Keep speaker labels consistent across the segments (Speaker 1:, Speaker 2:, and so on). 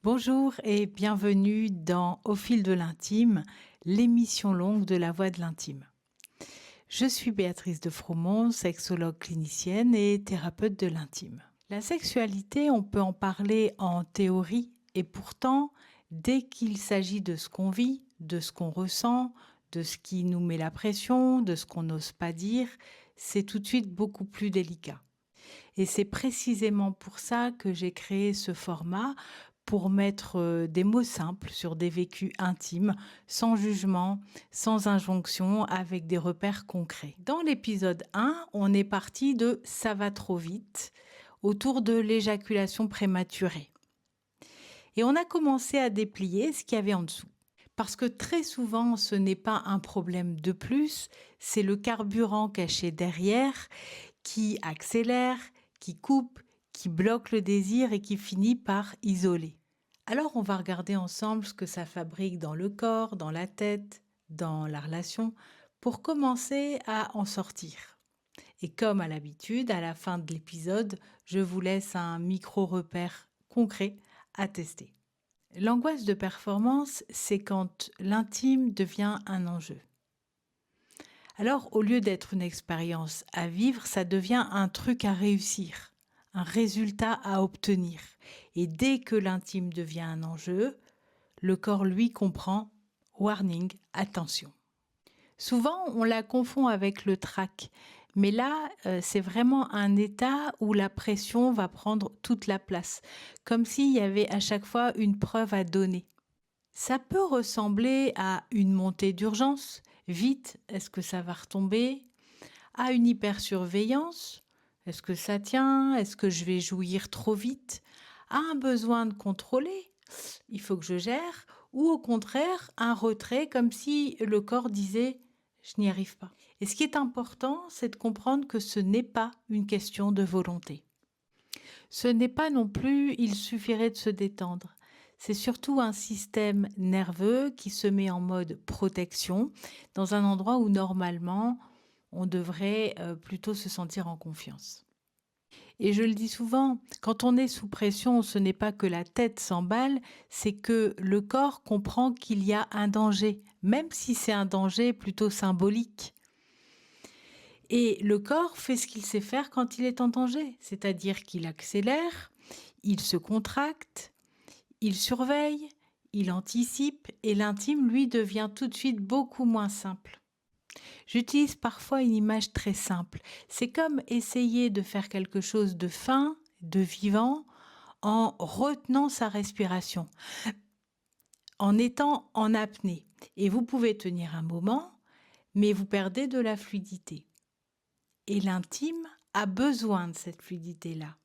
Speaker 1: Bonjour et bienvenue dans Au fil de l'intime, l'émission longue de la voix de l'intime. Je suis Béatrice de Fromont, sexologue clinicienne et thérapeute de l'intime. La sexualité, on peut en parler en théorie et pourtant, dès qu'il s'agit de ce qu'on vit, de ce qu'on ressent, de ce qui nous met la pression, de ce qu'on n'ose pas dire, c'est tout de suite beaucoup plus délicat. Et c'est précisément pour ça que j'ai créé ce format, pour mettre des mots simples sur des vécus intimes, sans jugement, sans injonction, avec des repères concrets. Dans l'épisode 1, on est parti de « ça va trop vite » autour de l'éjaculation prématurée. Et on a commencé à déplier ce qu'il y avait en dessous. Parce que très souvent, ce n'est pas un problème de plus, c'est le carburant caché derrière qui accélère, qui coupe, qui bloque le désir et qui finit par isoler. Alors on va regarder ensemble ce que ça fabrique dans le corps, dans la tête, dans la relation, pour commencer à en sortir. Et comme à l'habitude, à la fin de l'épisode, je vous laisse un micro-repère concret à tester. L'angoisse de performance, c'est quand l'intime devient un enjeu. Alors, au lieu d'être une expérience à vivre, ça devient un truc à réussir, un résultat à obtenir. Et dès que l'intime devient un enjeu, le corps, lui, comprend « warning, attention ». Souvent, on la confond avec le trac, mais là, c'est vraiment un état où la pression va prendre toute la place, comme s'il y avait à chaque fois une preuve à donner. Ça peut ressembler à une montée d'urgence, vite, est-ce que ça va retomber? À une hypersurveillance, est-ce que ça tient? Est-ce que je vais jouir trop vite? À un besoin de contrôler, il faut que je gère, ou au contraire, un retrait comme si le corps disait « je n'y arrive pas ». Et ce qui est important, c'est de comprendre que ce n'est pas une question de volonté. Ce n'est pas non plus « il suffirait de se détendre ». C'est surtout un système nerveux qui se met en mode protection dans un endroit où normalement on devrait plutôt se sentir en confiance. Et je le dis souvent, quand on est sous pression, ce n'est pas que la tête s'emballe, c'est que le corps comprend qu'il y a un danger, même si c'est un danger plutôt symbolique. Et le corps fait ce qu'il sait faire quand il est en danger, c'est-à-dire qu'il accélère, il se contracte, il surveille, il anticipe et l'intime, lui, devient tout de suite beaucoup moins simple. J'utilise parfois une image très simple. C'est comme essayer de faire quelque chose de fin, de vivant, en retenant sa respiration, en étant en apnée. Et vous pouvez tenir un moment, mais vous perdez de la fluidité. Et l'intime a besoin de cette fluidité-là,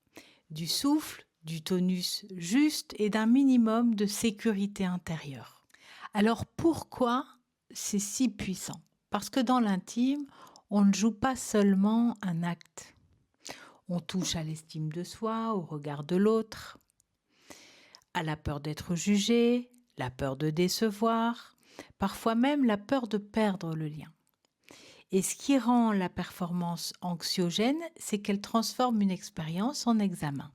Speaker 1: du souffle, du tonus juste et d'un minimum de sécurité intérieure. Alors pourquoi c'est si puissant? Parce que dans l'intime, on ne joue pas seulement un acte. On touche à l'estime de soi, au regard de l'autre, à la peur d'être jugé, la peur de décevoir, parfois même la peur de perdre le lien. Et ce qui rend la performance anxiogène, c'est qu'elle transforme une expérience en examen.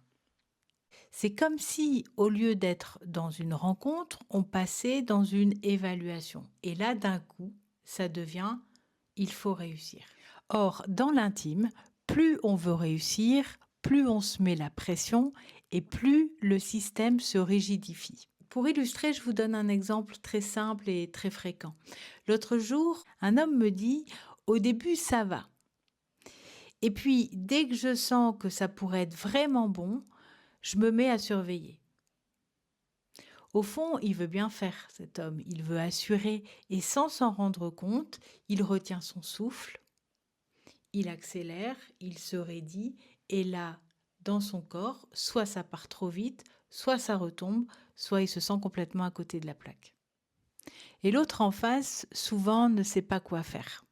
Speaker 1: C'est comme si, au lieu d'être dans une rencontre, on passait dans une évaluation. Et là, d'un coup, ça devient « il faut réussir ». Or, dans l'intime, plus on veut réussir, plus on se met la pression et plus le système se rigidifie. Pour illustrer, je vous donne un exemple très simple et très fréquent. L'autre jour, un homme me dit « au début, ça va ». Et puis, dès que je sens que ça pourrait être vraiment bon, je me mets à surveiller. Au fond, il veut bien faire, cet homme. Il veut assurer et sans s'en rendre compte, il retient son souffle, il accélère, il se raidit et là, dans son corps, soit ça part trop vite, soit ça retombe, soit il se sent complètement à côté de la plaque. Et l'autre en face, souvent, ne sait pas quoi faire.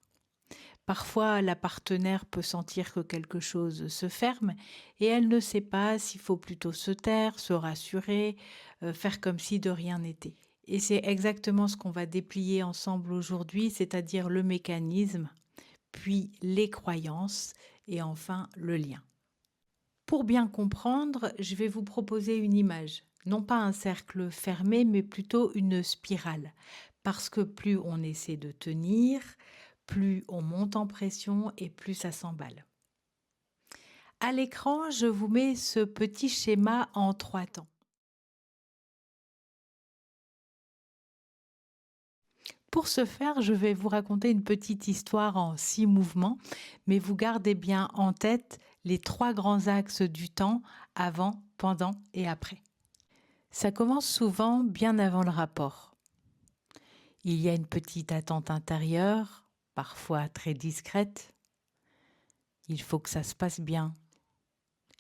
Speaker 1: Parfois, la partenaire peut sentir que quelque chose se ferme et elle ne sait pas s'il faut plutôt se taire, se rassurer, faire comme si de rien n'était. Et c'est exactement ce qu'on va déplier ensemble aujourd'hui, c'est-à-dire le mécanisme, puis les croyances et enfin le lien. Pour bien comprendre, je vais vous proposer une image. Non pas un cercle fermé, mais plutôt une spirale. Parce que plus on essaie de tenir, plus on monte en pression et plus ça s'emballe. À l'écran, je vous mets ce petit schéma en 3 temps. Pour ce faire, je vais vous raconter une petite histoire en 6 mouvements, mais vous gardez bien en tête les 3 grands axes du temps, avant, pendant et après. Ça commence souvent bien avant le rapport. Il y a une petite attente intérieure, parfois très discrète. Il faut que ça se passe bien.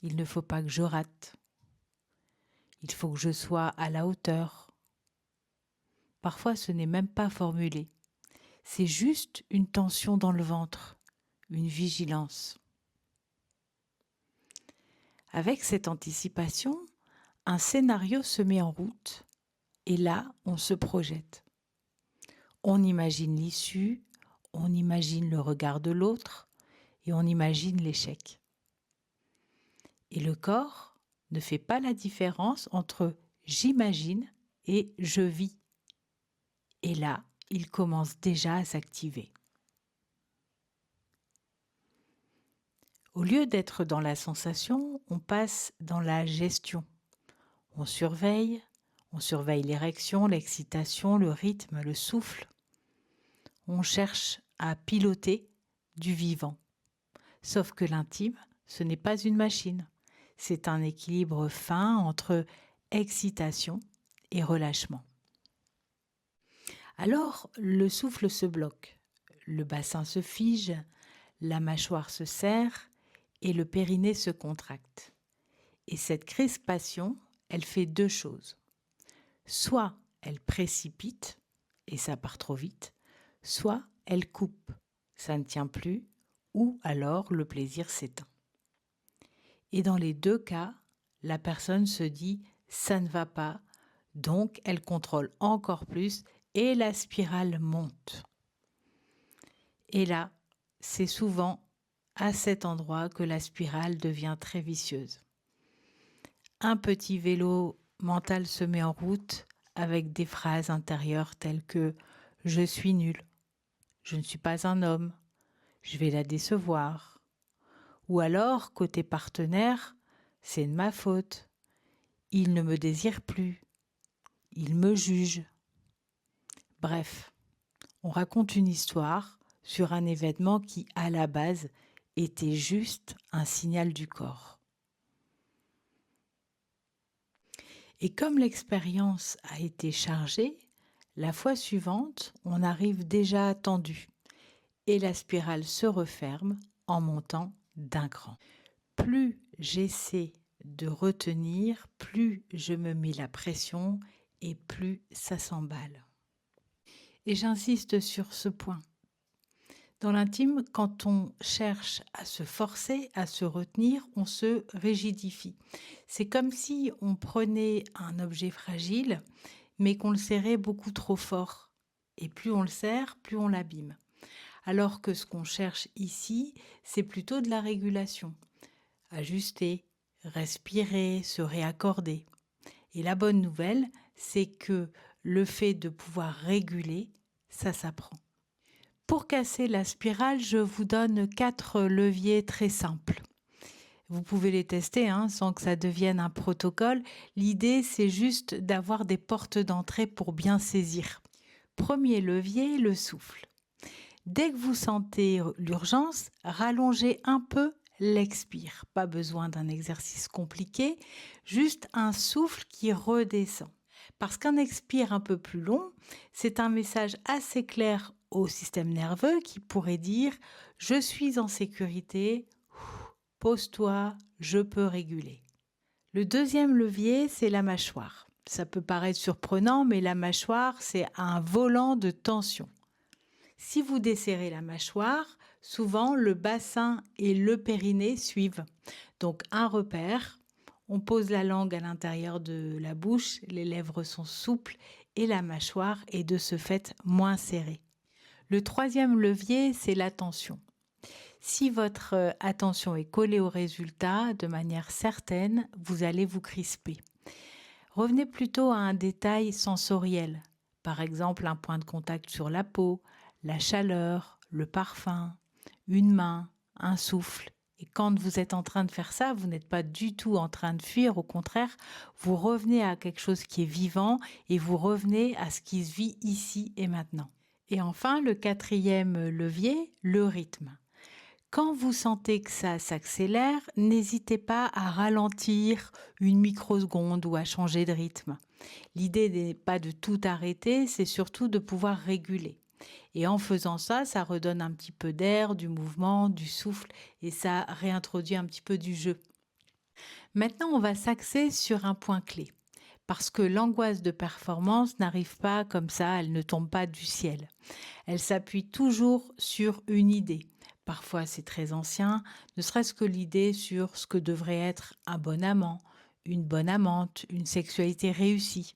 Speaker 1: Il ne faut pas que je rate. Il faut que je sois à la hauteur. Parfois, ce n'est même pas formulé. C'est juste une tension dans le ventre, une vigilance. Avec cette anticipation, un scénario se met en route et là, on se projette. On imagine l'issue, on imagine le regard de l'autre et on imagine l'échec. Et le corps ne fait pas la différence entre j'imagine et je vis. Et là, il commence déjà à s'activer. Au lieu d'être dans la sensation, on passe dans la gestion. On surveille l'érection, l'excitation, le rythme, le souffle. On cherche à piloter du vivant. Sauf que l'intime, ce n'est pas une machine. C'est un équilibre fin entre excitation et relâchement. Alors, le souffle se bloque, le bassin se fige, la mâchoire se serre et le périnée se contracte. Et cette crispation, elle fait 2 choses. Soit elle précipite, et ça part trop vite, soit elle coupe, ça ne tient plus, ou alors le plaisir s'éteint. Et dans les 2 cas, la personne se dit « ça ne va pas », donc elle contrôle encore plus et la spirale monte. Et là, c'est souvent à cet endroit que la spirale devient très vicieuse. Un petit vélo mental se met en route avec des phrases intérieures telles que « je suis nul »,« je ne suis pas un homme »,« je vais la décevoir ». Ou alors, côté partenaire, « c'est de ma faute »,« il ne me désire plus »,« il me juge ». Bref, on raconte une histoire sur un événement qui, à la base, était juste un signal du corps. Et comme l'expérience a été chargée, la fois suivante, on arrive déjà tendu et la spirale se referme en montant d'un cran. Plus j'essaie de retenir, plus je me mets la pression et plus ça s'emballe. Et j'insiste sur ce point. Dans l'intime, quand on cherche à se forcer, à se retenir, on se rigidifie. C'est comme si on prenait un objet fragile, mais qu'on le serrait beaucoup trop fort. Et plus on le serre, plus on l'abîme. Alors que ce qu'on cherche ici, c'est plutôt de la régulation. Ajuster, respirer, se réaccorder. Et la bonne nouvelle, c'est que le fait de pouvoir réguler, ça s'apprend. Pour casser la spirale, je vous donne 4 leviers très simples. Vous pouvez les tester sans que ça devienne un protocole. L'idée, c'est juste d'avoir des portes d'entrée pour bien saisir. Premier levier, le souffle. Dès que vous sentez l'urgence, rallongez un peu l'expire. Pas besoin d'un exercice compliqué, juste un souffle qui redescend. Parce qu'un expire un peu plus long, c'est un message assez clair au système nerveux qui pourrait dire « je suis en sécurité, pose-toi, je peux réguler ». Le deuxième levier, c'est la mâchoire. Ça peut paraître surprenant, mais la mâchoire, c'est un volant de tension. Si vous desserrez la mâchoire, souvent le bassin et le périnée suivent. Donc un repère, on pose la langue à l'intérieur de la bouche, les lèvres sont souples et la mâchoire est de ce fait moins serrée. Le troisième levier, c'est l'attention. Si votre attention est collée au résultat, de manière certaine, vous allez vous crisper. Revenez plutôt à un détail sensoriel, par exemple un point de contact sur la peau, la chaleur, le parfum, une main, un souffle. Et quand vous êtes en train de faire ça, vous n'êtes pas du tout en train de fuir, au contraire, vous revenez à quelque chose qui est vivant et vous revenez à ce qui se vit ici et maintenant. Et enfin, le quatrième levier, le rythme. Quand vous sentez que ça s'accélère, n'hésitez pas à ralentir une microseconde ou à changer de rythme. L'idée n'est pas de tout arrêter, c'est surtout de pouvoir réguler. Et en faisant ça, ça redonne un petit peu d'air, du mouvement, du souffle et ça réintroduit un petit peu du jeu. Maintenant, on va s'axer sur un point clé. Parce que l'angoisse de performance n'arrive pas comme ça, elle ne tombe pas du ciel. Elle s'appuie toujours sur une idée. Parfois c'est très ancien, ne serait-ce que l'idée sur ce que devrait être un bon amant, une bonne amante, une sexualité réussie.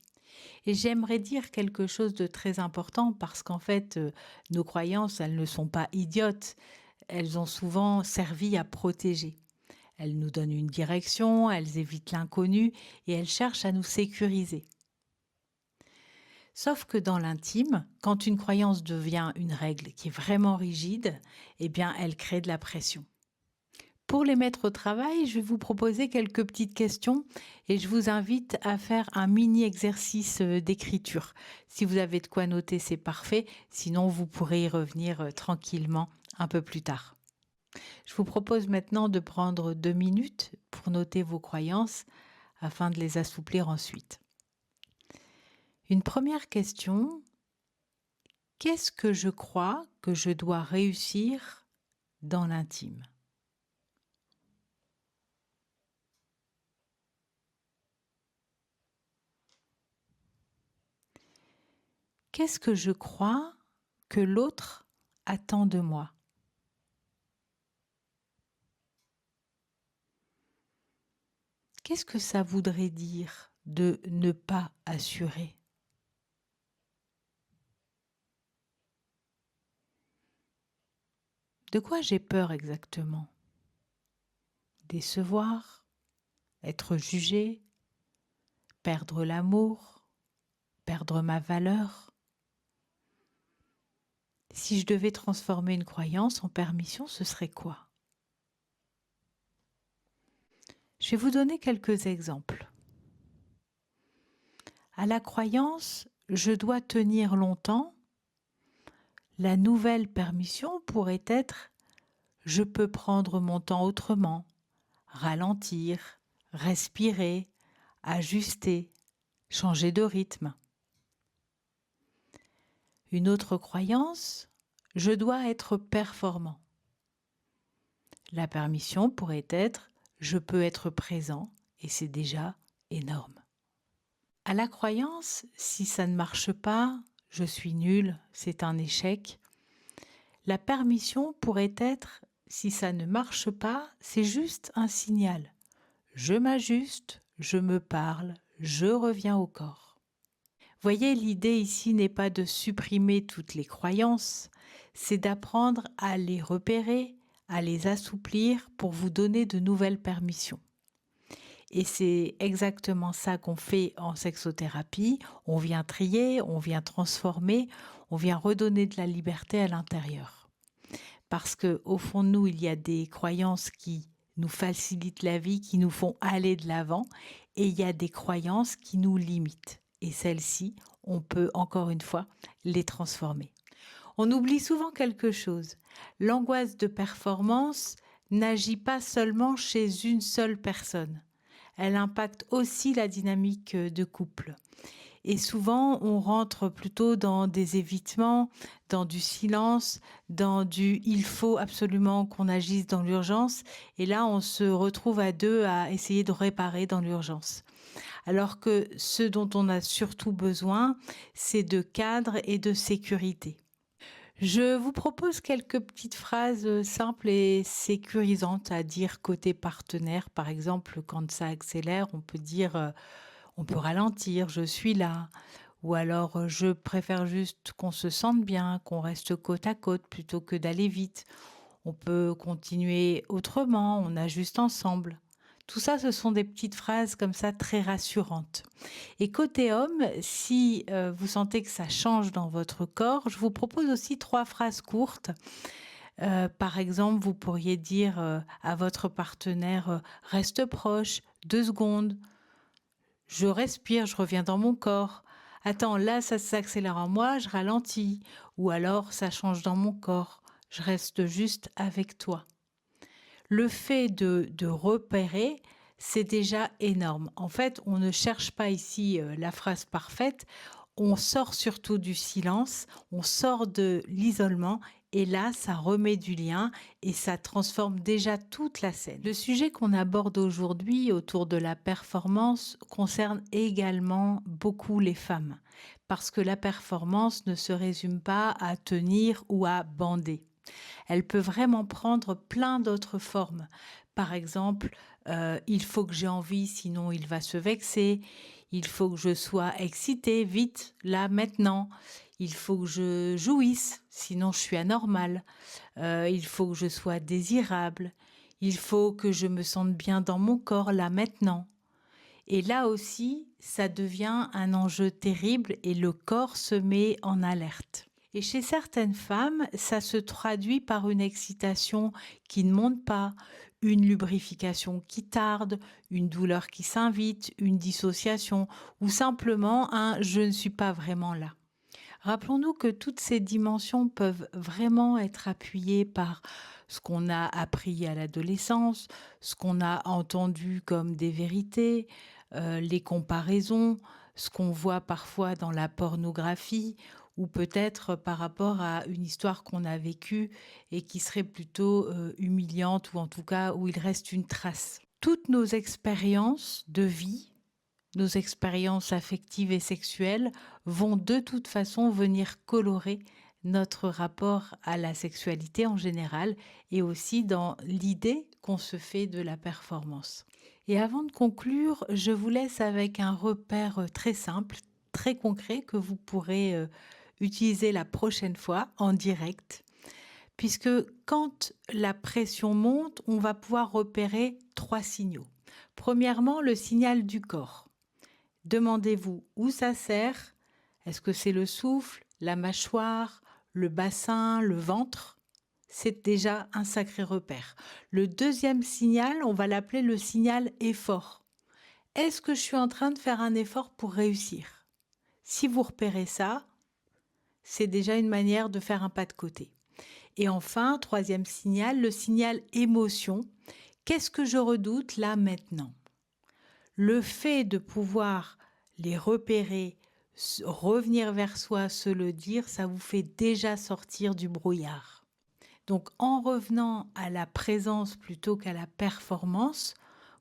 Speaker 1: Et j'aimerais dire quelque chose de très important parce qu'en fait, nos croyances, elles ne sont pas idiotes. Elles ont souvent servi à protéger. Elles nous donnent une direction, elles évitent l'inconnu et elles cherchent à nous sécuriser. Sauf que dans l'intime, quand une croyance devient une règle qui est vraiment rigide, eh bien, elle crée de la pression. Pour les mettre au travail, je vais vous proposer quelques petites questions et je vous invite à faire un mini exercice d'écriture. Si vous avez de quoi noter, c'est parfait. Sinon, vous pourrez y revenir tranquillement un peu plus tard. Je vous propose maintenant de prendre 2 minutes pour noter vos croyances afin de les assouplir ensuite. Une première question: qu'est-ce que je crois que je dois réussir dans l'intime? Qu'est-ce que je crois que l'autre attend de moi? Qu'est-ce que ça voudrait dire de ne pas assurer? De quoi j'ai peur exactement? Décevoir? Être jugé? Perdre l'amour? Perdre ma valeur? Si je devais transformer une croyance en permission, ce serait quoi? Je vais vous donner quelques exemples. À la croyance, je dois tenir longtemps, la nouvelle permission pourrait être: je peux prendre mon temps autrement, ralentir, respirer, ajuster, changer de rythme. Une autre croyance: je dois être performant. La permission pourrait être: je peux être présent et c'est déjà énorme. À la croyance, si ça ne marche pas, je suis nul, c'est un échec. La permission pourrait être: si ça ne marche pas, c'est juste un signal. Je m'ajuste, je me parle, je reviens au corps. Voyez, l'idée ici n'est pas de supprimer toutes les croyances, c'est d'apprendre à les repérer, à les assouplir pour vous donner de nouvelles permissions. Et c'est exactement ça qu'on fait en sexothérapie. On vient trier, on vient transformer, on vient redonner de la liberté à l'intérieur. Parce qu'au fond de nous, il y a des croyances qui nous facilitent la vie, qui nous font aller de l'avant, et il y a des croyances qui nous limitent. Et celles-ci, on peut encore une fois les transformer. On oublie souvent quelque chose. L'angoisse de performance n'agit pas seulement chez une seule personne. Elle impacte aussi la dynamique de couple. Et souvent, on rentre plutôt dans des évitements, dans du silence, dans du il faut absolument qu'on agisse dans l'urgence. Et là, on se retrouve à deux à essayer de réparer dans l'urgence. Alors que ce dont on a surtout besoin, c'est de cadre et de sécurité. Je vous propose quelques petites phrases simples et sécurisantes à dire côté partenaire. Par exemple, quand ça accélère, on peut dire on peut ralentir, je suis là. Ou alors je préfère juste qu'on se sente bien, qu'on reste côte à côte plutôt que d'aller vite. On peut continuer autrement, on ajuste ensemble. Tout ça, ce sont des petites phrases comme ça très rassurantes. Et côté homme, si vous sentez que ça change dans votre corps, je vous propose aussi 3 phrases courtes. Par exemple, vous pourriez dire à votre partenaire reste proche, 2 secondes, je respire, je reviens dans mon corps. Attends, là, ça s'accélère en moi, je ralentis. Ou alors, ça change dans mon corps, je reste juste avec toi. Le fait de repérer, c'est déjà énorme. En fait, on ne cherche pas ici la phrase parfaite, on sort surtout du silence, on sort de l'isolement et là, ça remet du lien et ça transforme déjà toute la scène. Le sujet qu'on aborde aujourd'hui autour de la performance concerne également beaucoup les femmes parce que la performance ne se résume pas à tenir ou à bander. Elle peut vraiment prendre plein d'autres formes. Par exemple, il faut que j'ai envie, sinon il va se vexer. Il faut que je sois excitée, vite, là, maintenant. Il faut que je jouisse, sinon je suis anormale. Il faut que je sois désirable. Il faut que je me sente bien dans mon corps, là, maintenant. Et là aussi, ça devient un enjeu terrible et le corps se met en alerte. Et chez certaines femmes, ça se traduit par une excitation qui ne monte pas, une lubrification qui tarde, une douleur qui s'invite, une dissociation ou simplement un je ne suis pas vraiment là. Rappelons-nous que toutes ces dimensions peuvent vraiment être appuyées par ce qu'on a appris à l'adolescence, ce qu'on a entendu comme des vérités, les comparaisons, ce qu'on voit parfois dans la pornographie ou peut-être par rapport à une histoire qu'on a vécue et qui serait plutôt humiliante ou en tout cas où il reste une trace. Toutes nos expériences de vie, nos expériences affectives et sexuelles vont de toute façon venir colorer notre rapport à la sexualité en général et aussi dans l'idée qu'on se fait de la performance. Et avant de conclure, je vous laisse avec un repère très simple, très concret que vous pourrez utiliser la prochaine fois en direct. Puisque quand la pression monte, on va pouvoir repérer 3 signaux. Premièrement, le signal du corps. Demandez-vous où ça sert. Est-ce que c'est le souffle, la mâchoire, le bassin, le ventre? C'est déjà un sacré repère. Le deuxième signal, on va l'appeler le signal effort. Est-ce que je suis en train de faire un effort pour réussir? Si vous repérez ça, c'est déjà une manière de faire un pas de côté. Et enfin, troisième signal, le signal émotion. Qu'est-ce que je redoute là maintenant? Le fait de pouvoir les repérer, revenir vers soi, se le dire, ça vous fait déjà sortir du brouillard. Donc en revenant à la présence plutôt qu'à la performance,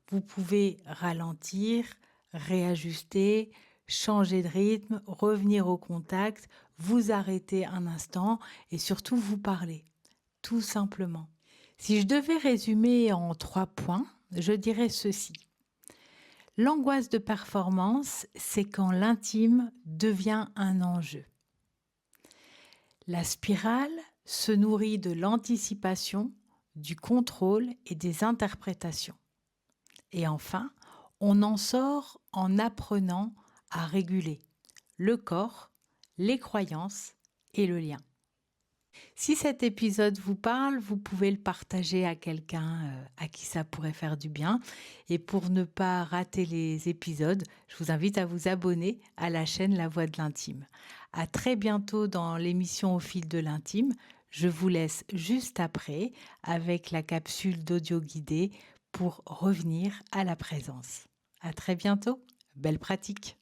Speaker 1: vous pouvez ralentir, réajuster, changer de rythme, revenir au contact, vous arrêter un instant et surtout vous parler, tout simplement. Si je devais résumer en 3 points, je dirais ceci. L'angoisse de performance, c'est quand l'intime devient un enjeu. La spirale se nourrit de l'anticipation, du contrôle et des interprétations. Et enfin, on en sort en apprenant à réguler le corps, les croyances et le lien. Si cet épisode vous parle, vous pouvez le partager à quelqu'un à qui ça pourrait faire du bien. Et pour ne pas rater les épisodes, je vous invite à vous abonner à la chaîne La Voix de l'Intime. À très bientôt dans l'émission Au fil de l'intime. Je vous laisse juste après avec la capsule d'audio guidée pour revenir à la présence. À très bientôt. Belle pratique.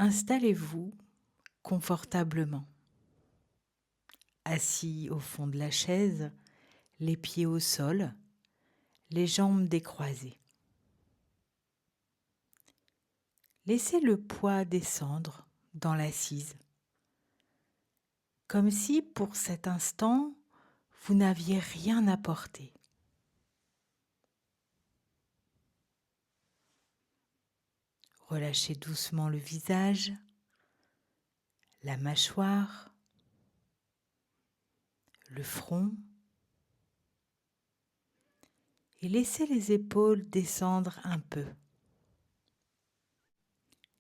Speaker 1: Installez-vous confortablement. Assis au fond de la chaise, les pieds au sol, les jambes décroisées. Laissez le poids descendre dans l'assise, comme si pour cet instant, vous n'aviez rien à porter. Relâchez doucement le visage, la mâchoire, le front, et laissez les épaules descendre un peu.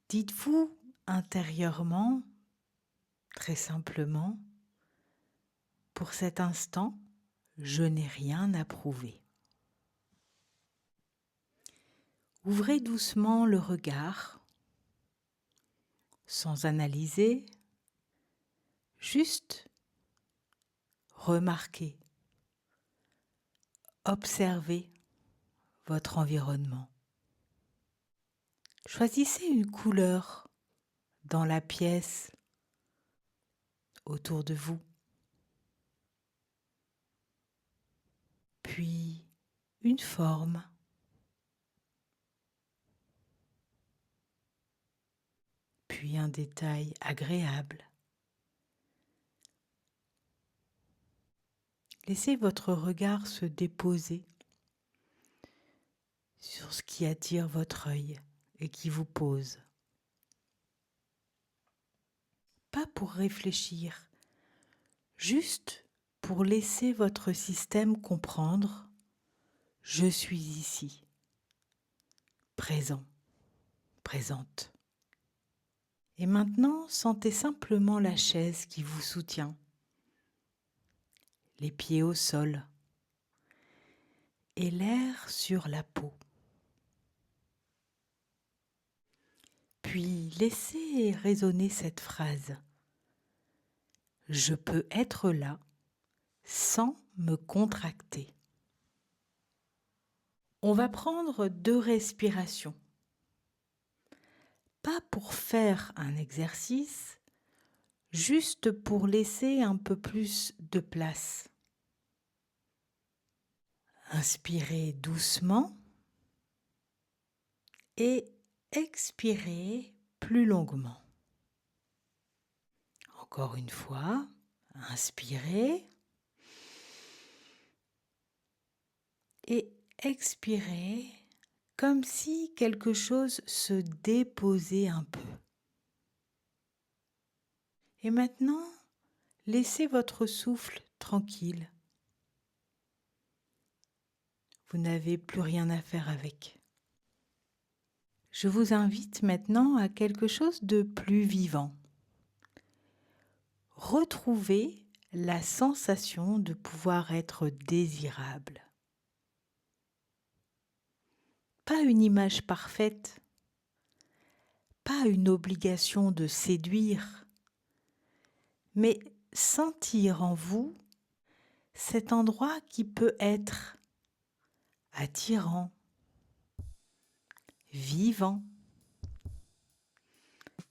Speaker 1: Dites-vous intérieurement, très simplement, pour cet instant, je n'ai rien à prouver. Ouvrez doucement le regard, sans analyser, juste remarquez, observez votre environnement. Choisissez une couleur dans la pièce autour de vous, puis une forme, puis un détail agréable. Laissez votre regard se déposer sur ce qui attire votre œil et qui vous pose. Pas pour réfléchir, juste pour laisser votre système comprendre « je suis ici », présent, présente. Et maintenant, sentez simplement la chaise qui vous soutient, les pieds au sol et l'air sur la peau. Puis laissez résonner cette phrase « Je peux être là sans me contracter ». On va prendre 2 respirations. Pas pour faire un exercice, juste pour laisser un peu plus de place. Inspirez doucement et expirez plus longuement. Encore une fois, inspirez et expirez comme si quelque chose se déposait un peu. Et maintenant, laissez votre souffle tranquille. Vous n'avez plus rien à faire avec. Je vous invite maintenant à quelque chose de plus vivant. Retrouvez la sensation de pouvoir être désirable. Pas une image parfaite, pas une obligation de séduire, mais sentir en vous cet endroit qui peut être attirant, vivant,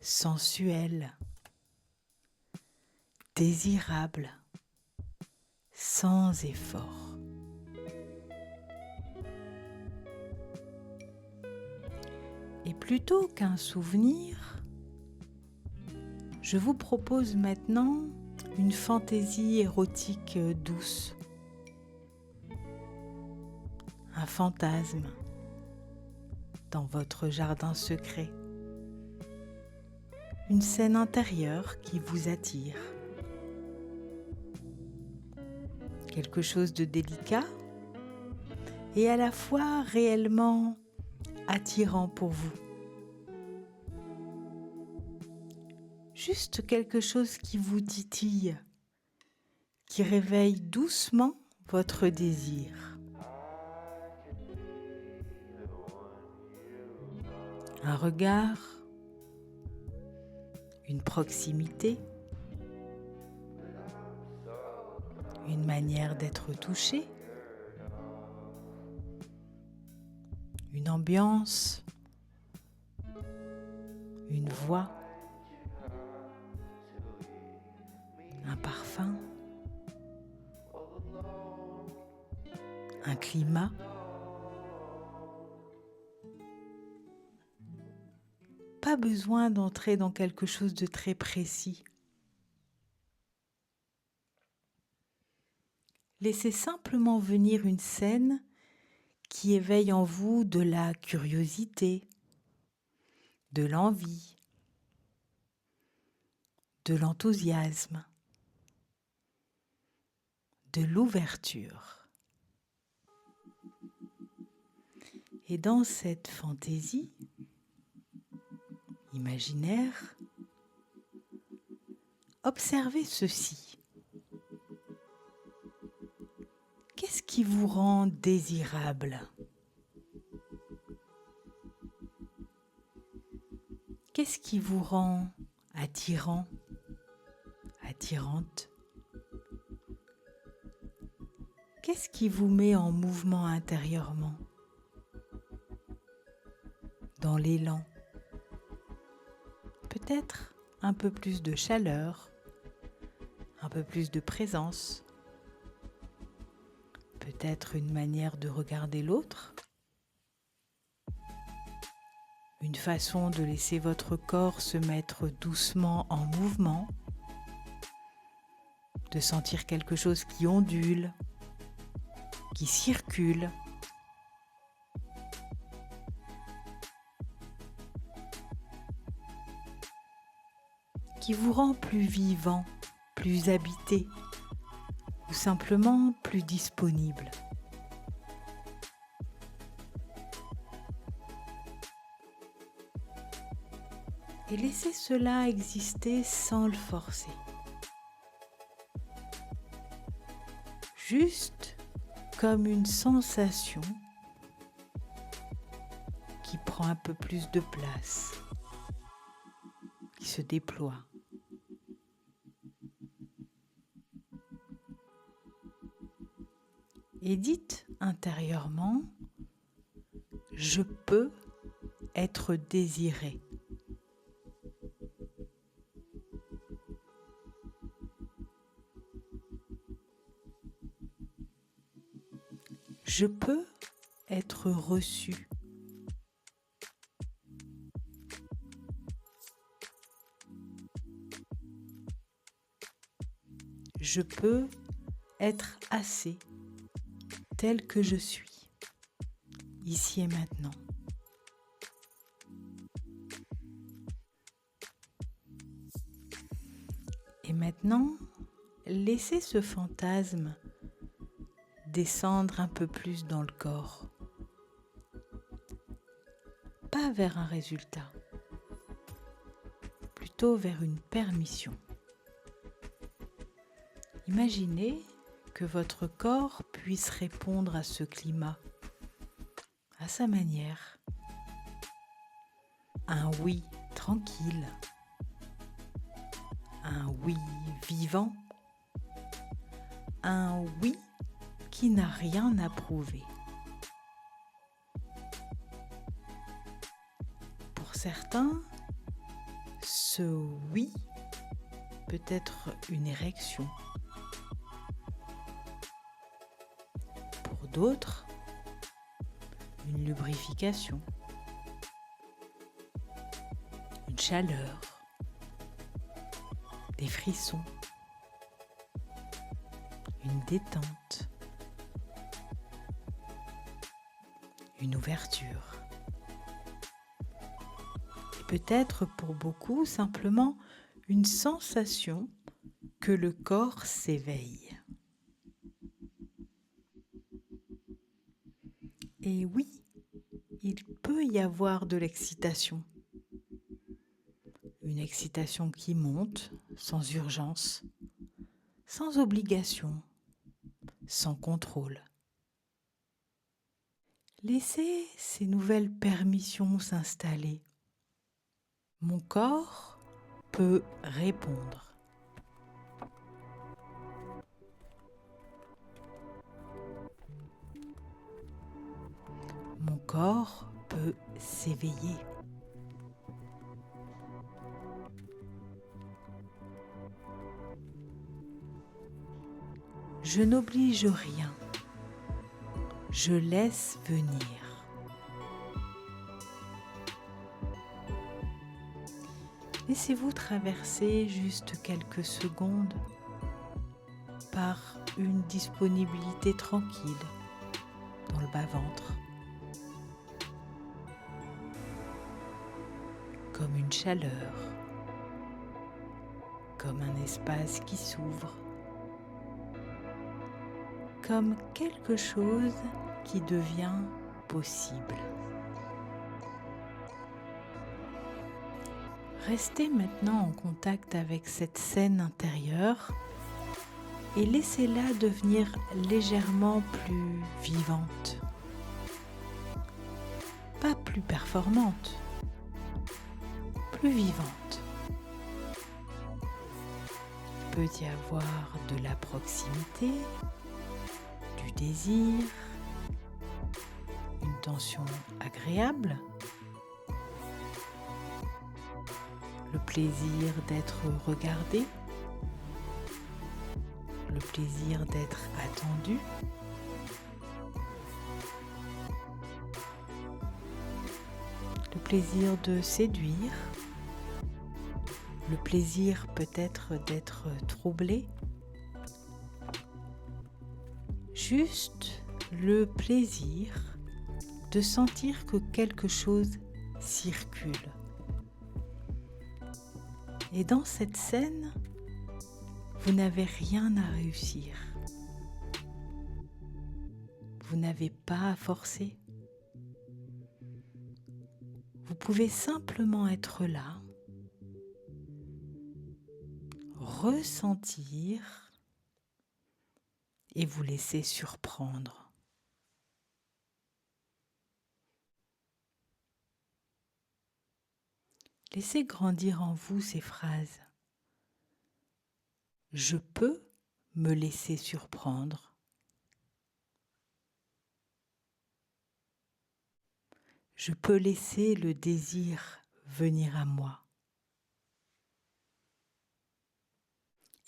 Speaker 1: sensuel, désirable, sans effort. Et plutôt qu'un souvenir, je vous propose maintenant une fantaisie érotique douce, un fantasme dans votre jardin secret, une scène intérieure qui vous attire, quelque chose de délicat et à la fois réellement attirant pour vous. Juste quelque chose qui vous titille, qui réveille doucement votre désir. Un regard, une proximité, une manière d'être touché, une ambiance, une voix, un parfum, un climat. Pas besoin d'entrer dans quelque chose de très précis. Laissez simplement venir une scène qui éveille en vous de la curiosité, de l'envie, de l'enthousiasme, de l'ouverture. Et dans cette fantaisie imaginaire, observez ceci. Qu'est-ce qui vous rend désirable? Qu'est-ce qui vous rend attirant, attirante? Qu'est-ce qui vous met en mouvement intérieurement? Dans l'élan? Peut-être un peu plus de chaleur, un peu plus de présence, peut-être une manière de regarder l'autre, une façon de laisser votre corps se mettre doucement en mouvement, de sentir quelque chose qui ondule, qui circule. Qui vous rend plus vivant, plus habité ou simplement plus disponible. Et laissez cela exister sans le forcer. Juste comme une sensation qui prend un peu plus de place, qui se déploie. Et dites intérieurement, je peux être désiré. Je peux être reçu. Je peux être assez tel que je suis, ici et maintenant. Et maintenant, laissez ce fantasme descendre un peu plus dans le corps. Pas vers un résultat, plutôt vers une permission. Imaginez que votre corps puisse répondre à ce climat, à sa manière. Un oui tranquille, un oui vivant, un oui qui n'a rien à prouver. Pour certains, ce oui peut être une érection. Pour d'autres, une lubrification, une chaleur, des frissons, une détente, une ouverture. Et peut-être pour beaucoup simplement une sensation que le corps s'éveille. Et oui, il peut y avoir de l'excitation. Une excitation qui monte sans urgence, sans obligation, sans contrôle. Laissez ces nouvelles permissions s'installer. Mon corps peut répondre. Mon corps peut s'éveiller. Je n'oblige rien. Je laisse venir. Laissez-vous traverser juste quelques secondes par une disponibilité tranquille dans le bas-ventre, comme une chaleur, comme un espace qui s'ouvre, comme quelque chose qui devient possible. Restez maintenant en contact avec cette scène intérieure et laissez-la devenir légèrement plus vivante. Pas plus performante, plus vivante. Il peut y avoir de la proximité, du désir, une tension agréable, le plaisir d'être regardé, le plaisir d'être attendu, le plaisir de séduire, le plaisir peut-être d'être troublé, juste le plaisir de sentir que quelque chose circule. Et dans cette scène, vous n'avez rien à réussir. Vous n'avez pas à forcer. Vous pouvez simplement être là, ressentir et vous laisser surprendre. Laissez grandir en vous ces phrases. Je peux me laisser surprendre. Je peux laisser le désir venir à moi.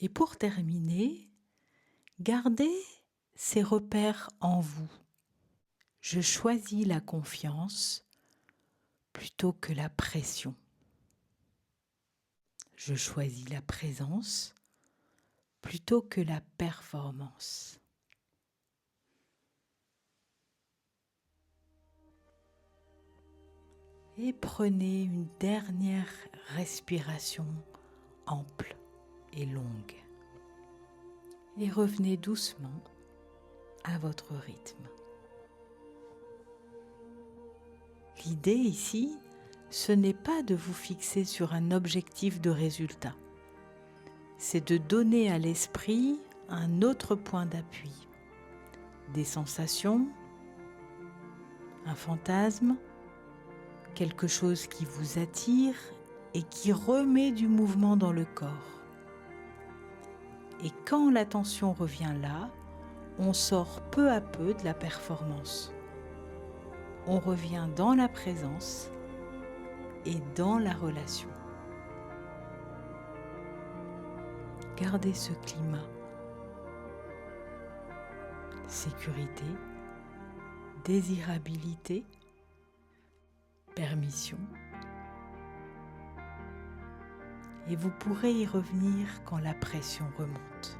Speaker 1: Et pour terminer, gardez ces repères en vous. Je choisis la confiance plutôt que la pression. Je choisis la présence plutôt que la performance. Et prenez une dernière respiration ample et longue. Et revenez doucement à votre rythme. L'idée ici, ce n'est pas de vous fixer sur un objectif de résultat. C'est de donner à l'esprit un autre point d'appui. Des sensations, un fantasme, quelque chose qui vous attire et qui remet du mouvement dans le corps. Et quand l'attention revient là, on sort peu à peu de la performance. On revient dans la présence et dans la relation. Gardez ce climat. Sécurité, désirabilité, permission. Et vous pourrez y revenir quand la pression remonte.